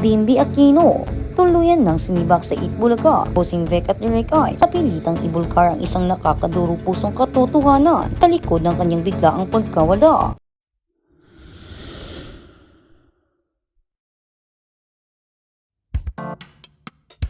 Bimby Aquino, tuluyan ng sinibak sa Itbulaga. Bossing Vic at Direk ay sa pilitang ibulkar ang isang nakakaduro pusong katotohanan talikod ng kanyang biglaang pagkawala.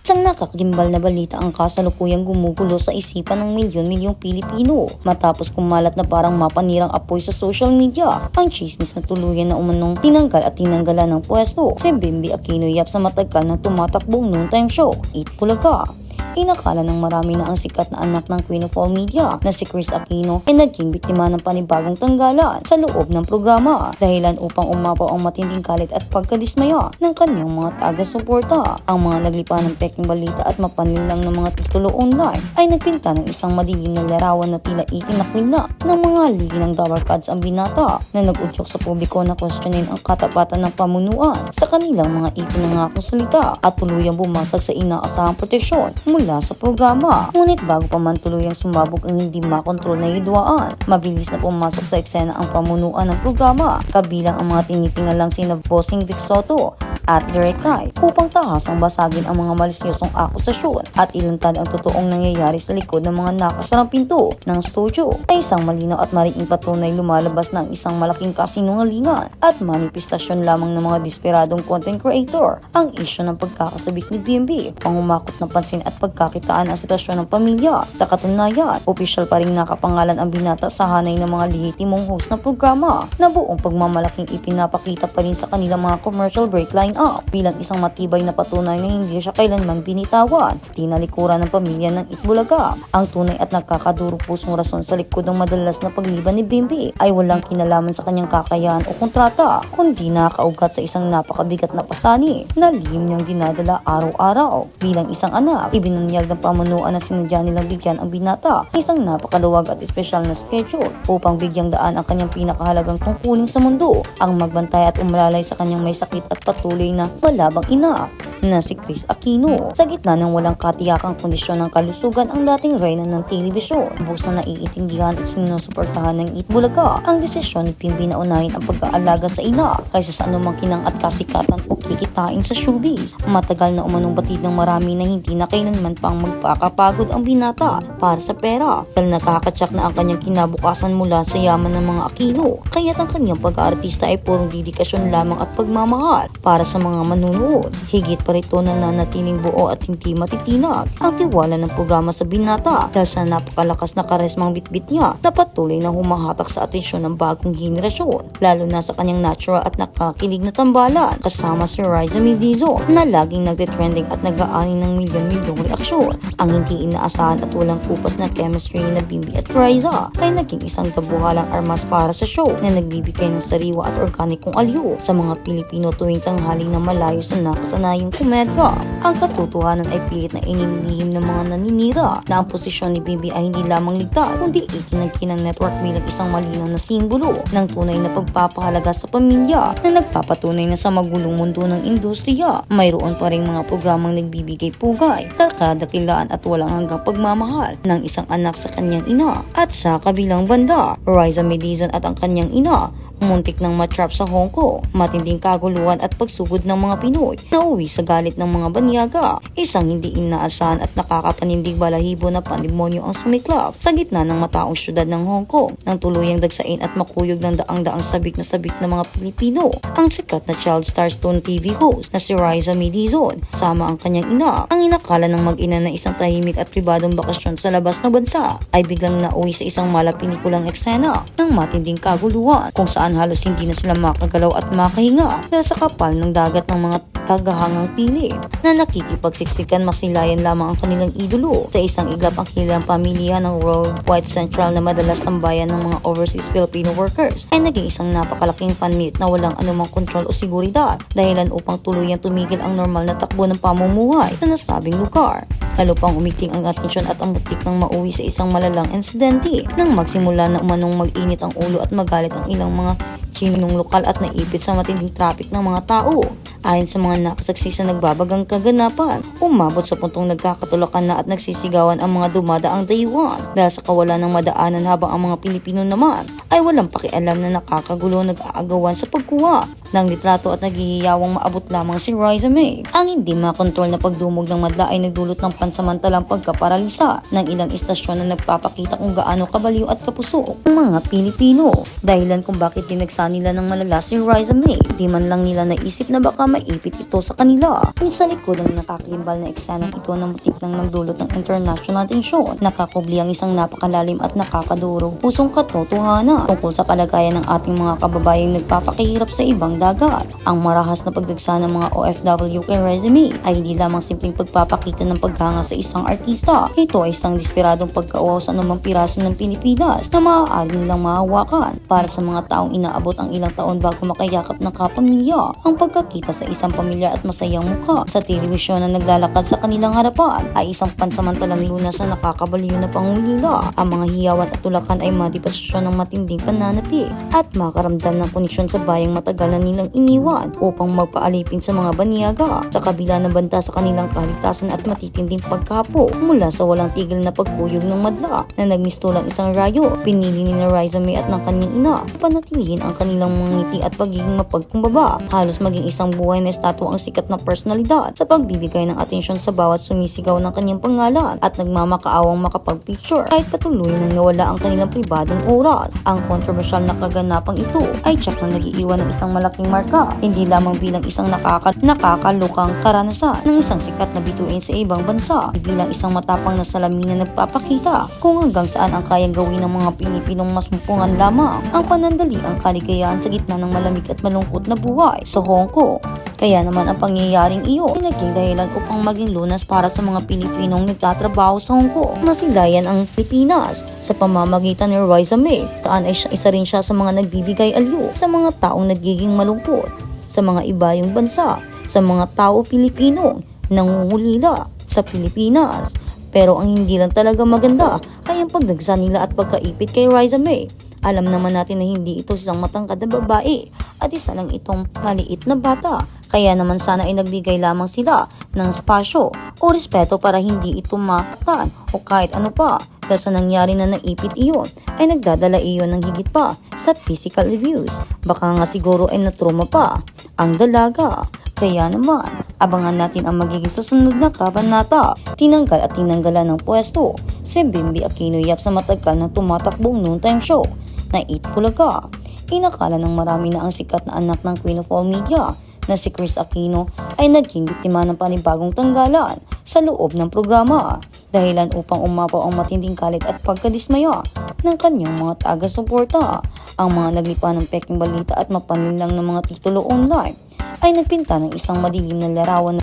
Isang nakakagimbal na balita ang kasalukuyang gumugulo sa isipan ng milyon-milyong Pilipino matapos kumalat na parang mapanirang apoy sa social media ang chismis na tuluyan na umanong tinanggal at tinanggalan ng pwesto si Bimby Aquino yap sa matagal na tumatakbong noontime show, Itbulaga. Inakala ng marami na ang sikat na anak ng Queen of All Media na si Kris Aquino ay naging biktima ng panibagong tanggalan sa loob ng programa dahilan upang umapaw ang matinding galit at pagkadismaya ng kanyang mga taga-suporta. Ang mga naglipa ng peking balita at mapanlinlang ng mga titulo online ay nagpinta ng isang madilim na larawan na tila itinakwil na ng mga ligi ng Dower Cards ang binata na nag-udyok sa publiko na questionin ang katapatan ng pamunuan sa kanilang mga ipinangakong salita at tuluyang bumasag sa inaasahang proteksyon mula sa programa. Ngunit bago pa man tuluyang sumabog ang hindi makontrol na hidwaan, mabilis na pumasok sa eksena ang pamunuan ng programa, kabilang ang mga tinitingalang sina Bossing Vic Soto at Direk Ay upang tahasang basagin ang mga malisyosong akusasyon at ilantad ang totoong nangyayari sa likod ng mga nakasarang pinto ng studio ay isang malinaw at mariing patunay lumalabas na ang isang malaking kasinungalingan at manifestasyon lamang ng mga desperadong content creator ang isyu ng pagkakasabik ni Bimby pang humakot ng pansin at pagkakitaan ang sitwasyon ng pamilya. Sa katunayan, opisyal pa rin nakapangalan ang binata sa hanay ng mga lehitimong host ng programa na buong pagmamalaking ipinapakita pa rin sa kanilang mga commercial break line up bilang isang matibay na patunay na hindi siya kailanman binitawan. Tinalikuran ng pamilya ng Itbulaga. Ang tunay at nakakaduro pusong rason sa likod ng madalas na pagliban ni Bimby ay walang kinalaman sa kanyang kakayahan o kontrata, kundi nakaugat sa isang napakabigat na pasani na lihim niyang dinadala araw-araw. Bilang isang anak, ibinunyag ng pamunuan na sinadya nilang bigyan ang binata ng isang napakaluwag at espesyal na schedule upang bigyang daan ang kanyang pinakahalagang tungkulin sa mundo, ang magbantay at umalalay sa kanyang may sakit at patuloy na malabang ina na si Kris Aquino. Sa gitna ng walang katiyakang kondisyon ng kalusugan ang dating reyna ng telebisyon, bus na naiintindihan at sinusuportahan ng Itbulaga ang desisyon ni Bimby na unahin ang pag-aalaga sa ina kaysa sa anumang kinang at kasikatan o kikitain sa showbiz. Matagal na umanong batid ng marami na hindi na kailanman pang magpakapagod ang binata para sa pera dahil nakakatsak na ang kanyang kinabukasan mula sa yaman ng mga Aquino, kaya't ang kanyang pag-aartista ay purong dedikasyon lamang at pagmamahal para sa mga manunood. Higit pa rito na nanatiling buo at hindi matitinag ang tiwala ng programa sa binata dahil sa napakalakas na karismang bitbit niya na patuloy na humahatak sa atensyon ng bagong henerasyon, lalo na sa kanyang natural at nakakilig na tambalan kasama si Riza Medizon na laging nagtitrending at nag-aani ng milyon-milyong reaksyon. Ang hindi inaasahan at walang kupas na chemistry na Bimby at Riza ay naging isang tabuhalang armas para sa show na nagbibigay ng sariwa at organikong aliw sa mga Pilipino tuwing tanghali na malayo sa nakasanayang komedya. Ang katotohanan ay pilit na inilihim ng mga naninira na ang posisyon ni Bimby ay hindi lamang ligtas kundi ikinagkin ng network bilang isang malinaw na simbolo ng tunay na pagpapahalaga sa pamilya na nagpapatunay na sa magulong mundo ng industriya mayroon pa ring mga programang nagbibigay pugay, kadakilaan at walang hanggang pagmamahal ng isang anak sa kanyang ina. At sa kabilang banda, Riza Medizon at ang kanyang ina muntik ng matrap sa Hong Kong, matinding kaguluhan at pagsugod ng mga Pinoy na uwi sa galit ng mga banyaga. Isang hindi inaasahan at nakakapanindig balahibo na pandemonyo ang sumiklap sa gitna ng mataong syudad ng Hong Kong nang tuluyang dagsain at makuyog ng daang-daang sabik ng mga Pilipino. Ang sikat na child star Stone TV host na si Riza Medizon sama ang kanyang ina, ang inakala ng mag-ina na isang tahimik at pribadong bakasyon sa labas na bansa ay biglang nauwi sa isang malapinikulang eksena ng matinding kaguluhan kung saan halos hindi na sila makagalaw at makahinga dahil sa kapal ng dagat ng mga tagahangang pili na nakikipagsiksikan masilayan lamang ang kanilang idolo. Sa isang iglap ang kilalang pamilya ng Worldwide Central na madalas tambayan ng mga overseas Filipino workers ay naging isang napakalaking fan-meet na walang anumang kontrol o seguridad dahilan upang tuluyang tumigil ang normal na takbo ng pamumuhay sa nasabing lugar. Lalo pang umiting ang atensyon at ang butik ng mauwi sa isang malalang insidente nang magsimula na umanong mag-init ang ulo at magalit ang ilang mga Chinong lokal at naipit sa matinding traffic ng mga tao. Ayon sa mga nakasaksi sa nagbabagang kaganapan, umabot sa puntong nagkakatulakan na at nagsisigawan ang mga dumadaang dayuhan dahil sa kawalan ng madaanan habang ang mga Pilipino naman ay walang pakialam na nakakagulo nag-aagawan sa pagkuha ng litrato at naghihiyawang maabot lamang si Riza May. Ang hindi makontrol na pagdumog ng madla ay nagdulot ng pansamantalang pagkaparalisa ng ilang istasyon na nagpapakita kung gaano kabaliw at kapuso ang mga Pilipino. Dahilan kung bakit dinagsa nila ng malala si Riza May, di man lang nila naisip na baka maipit ito sa kanila. Sa likod ng nakakimbal na eksenang ito na mutik nang nagdulot ng international atensyon, nakakubli ang isang napakalalim at nakakadurog pusong katotohanan tungkol sa kalagayan ng ating mga kababayang nagpapakahirap sa ibang dagat. Ang marahas na pagdagsa ng mga OFW kay Riza May ay hindi lamang simpleng pagpapakita ng paghanga sa isang artista. Ito ay isang desperadong pagkauaw sa anumang piraso ng Pilipinas na maaari nilang mahawakan para sa mga taong inaabot ang ilang taon bago makayakap ng kapamilya. Ang pagkakita sa isang pamilya at masayang mukha sa telebisyon na naglalakad sa kanilang harapan ay isang pansamantalang lunas na nakakabaliw na pangulila. Ang mga hiyawan at tulakan ay madipasasyon ng matinding pananati at makaramdam ng koneksyon sa bayang matagal na nilang iniwan upang magpaalipin sa mga banyaga sa kabila ng banta sa kanilang kaligtasan at matitinding pagkapo mula sa walang tigil na pagkuyog ng madla na nagmistulang isang rayo. Pinili ni Riza May at ng kanyang ina panatilihin ang kanilang mga ngiti at pagiging mapagkumbaba, halos maging isang buhay na estatwa ang sikat na personalidad sa pagbibigay ng atensyon sa bawat sumisigaw ng kanyang pangalan at nagmamakaawang makapag-picture kahit patuloy nang nawala ang kanilang pribadong oras. Ang kontrobersyal na kaganapang ito ay tiyak na nag-iiwan ng isang malaking marka, hindi lamang bilang isang nakakalukang karanasan ng isang sikat na bituin sa ibang bansa, bilang isang matapang na salamin na nagpapakita kung hanggang saan ang kayang gawin ng mga Pilipinong mas mupungan lamang ang panandali ang kaligayahan sa gitna ng malamig at malungkot na buhay sa Hong Kong. Kaya naman ang pangyayaring iyon ay naging dahilan upang maging lunas para sa mga Pilipinong nagtatrabaho sa Hong Kong. Masilayan ang Pilipinas sa pamamagitan ni Riza May. Taan ay isa rin siya sa mga nagbibigay aliw sa mga taong nagiging malungkot sa mga ibayong bansa, sa mga tao Pilipinong nangungulila sa Pilipinas. Pero ang hindi lang talaga maganda ay ang pagdagsa nila at pagkaipit kay Riza May. Alam naman natin na hindi ito isang matangkad na babae at isa lang itong maliit na bata. Kaya naman sana ay nagbigay lamang sila ng spasyo o respeto para hindi ito makatan o kahit ano pa. Dahil sa nangyari na naipit iyon ay nagdadala iyon ng higit pa sa physical abuse. Baka nga siguro ay natruma pa ang dalaga. Kaya naman, abangan natin ang magiging susunod na kabanata. Tinanggal at tinanggalan ng pwesto si Bimbi Aquino Yap sa matagal na tumatakbong noontime show na 8 Bulaga. Inakala ng marami na ang sikat na anak ng Queen of All Media na si Chris Aquino ay naging biktima ng panibagong tanggalan sa loob ng programa, dahilan upang umapaw ang matinding galit at pagkadismaya ng kanyang mga taga-suporta. Ang mga naglipa ng peking balita at mapanlinlang ng mga titulo online ay nagpinta ng isang madilim na larawan